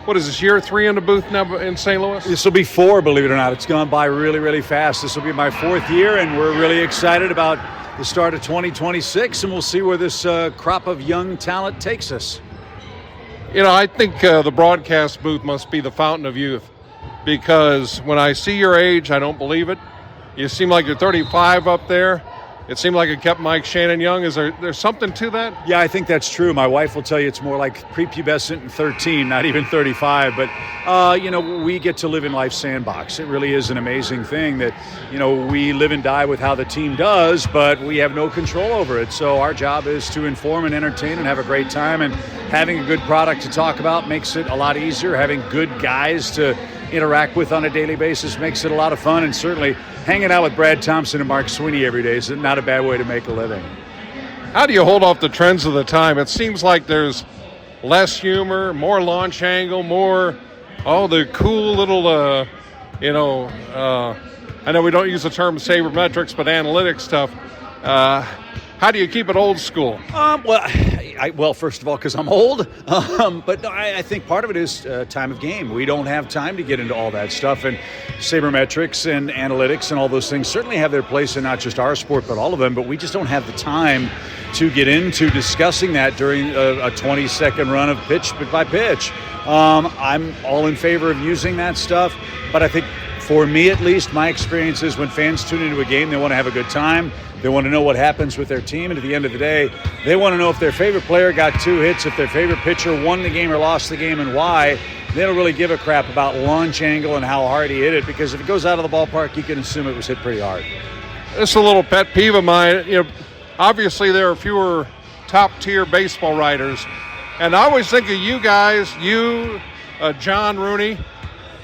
what is this, year 3 in the booth now in St. Louis? This will be 4, believe it or not. It's gone by really, really fast. This will be my 4th year, and we're really excited about the start of 2026, and we'll see where this crop of young talent takes us. You know, I think the broadcast booth must be the fountain of youth, because when I see your age, I don't believe it. You seem like you're 35 up there. It seemed like it kept Mike Shannon young. Is there something to that? Yeah, I think that's true. My wife will tell you it's more like prepubescent and 13, not even 35. But, we get to live in life's sandbox. It really is an amazing thing that, we live and die with how the team does, but we have no control over it. So our job is to inform and entertain and have a great time. And having a good product to talk about makes it a lot easier. Having good guys to interact with on a daily basis makes it a lot of fun. And certainly hanging out with Brad Thompson and Mark Sweeney every day is not a bad way to make a living. How do you hold off the trends of the time? It seems like there's less humor, more launch angle, more, the cool little, I know we don't use the term sabermetrics, but analytics stuff. How do you keep it old school? Well, first of all, because I'm old. But I think part of it is time of game. We don't have time to get into all that stuff. And sabermetrics and analytics and all those things certainly have their place in not just our sport, but all of them. But we just don't have the time to get into discussing that during a 20-second run of pitch by pitch. I'm all in favor of using that stuff. But I think for me, at least, my experience is when fans tune into a game, they want to have a good time. They want to know what happens with their team, and at the end of the day, they want to know if their favorite player got 2 hits, if their favorite pitcher won the game or lost the game, and why. They don't really give a crap about launch angle and how hard he hit it, because if it goes out of the ballpark, you can assume it was hit pretty hard. It's a little pet peeve of mine. Obviously there are fewer top-tier baseball writers, and I always think of you guys, John Rooney,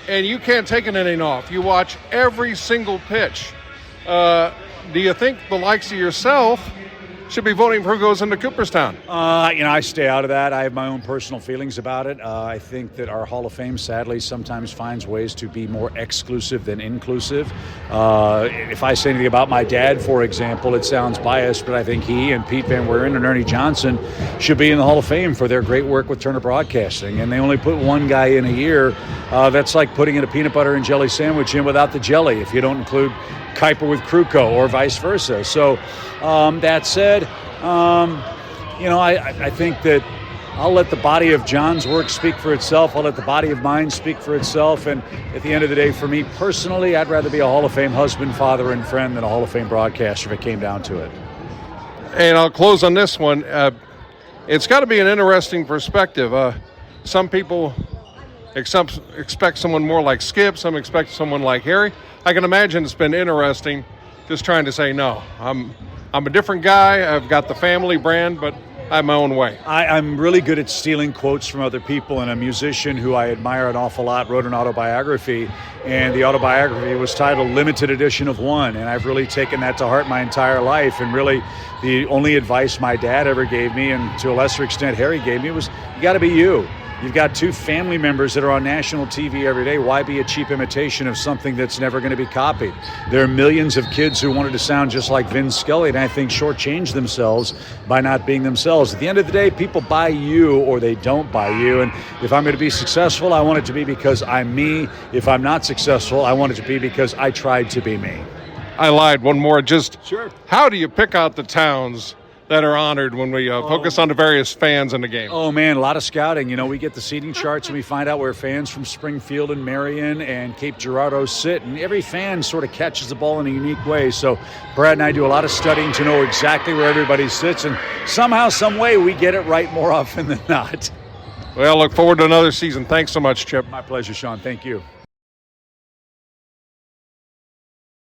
and you can't take an inning off. You watch every single pitch. Do you think the likes of yourself should be voting for who goes into Cooperstown? I stay out of that. I have my own personal feelings about it. I think that our Hall of Fame, sadly, sometimes finds ways to be more exclusive than inclusive. If I say anything about my dad, for example, it sounds biased, but I think he and Pete Van Wieren and Ernie Johnson should be in the Hall of Fame for their great work with Turner Broadcasting. And they only put one guy in a year. That's like putting in a peanut butter and jelly sandwich in without the jelly, if you don't include Kuiper with Kruko or vice versa. So that said, I think that I'll let the body of John's work speak for itself. I'll let the body of mine speak for itself. And at the end of the day, for me personally, I'd rather be a Hall of Fame husband, father, and friend than a Hall of Fame broadcaster if it came down to it. And I'll close on this one. It's got to be an interesting perspective. Some people expect someone more like Skip. Some expect someone like Harry. I can imagine it's been interesting just trying to say, no, I'm a different guy. I've got the family brand, but I have my own way. I'm really good at stealing quotes from other people, and a musician who I admire an awful lot wrote an autobiography, and the autobiography was titled Limited Edition of One, and I've really taken that to heart my entire life. And really the only advice my dad ever gave me, and to a lesser extent Harry gave me, was you got to be you. You've got 2 family members that are on national TV every day. Why be a cheap imitation of something that's never going to be copied? There are millions of kids who wanted to sound just like Vin Scully, and I think shortchange themselves by not being themselves. At the end of the day, people buy you or they don't buy you. And if I'm going to be successful, I want it to be because I'm me. If I'm not successful, I want it to be because I tried to be me. I lied. One more. Sure. How do you pick out the towns that are honored when we focus on the various fans in the game? Oh, man, a lot of scouting. We get the seating charts and we find out where fans from Springfield and Marion and Cape Girardeau sit, and every fan sort of catches the ball in a unique way. So Brad and I do a lot of studying to know exactly where everybody sits, and somehow, some way, we get it right more often than not. Well, look forward to another season. Thanks so much, Chip. My pleasure, Sean. Thank you.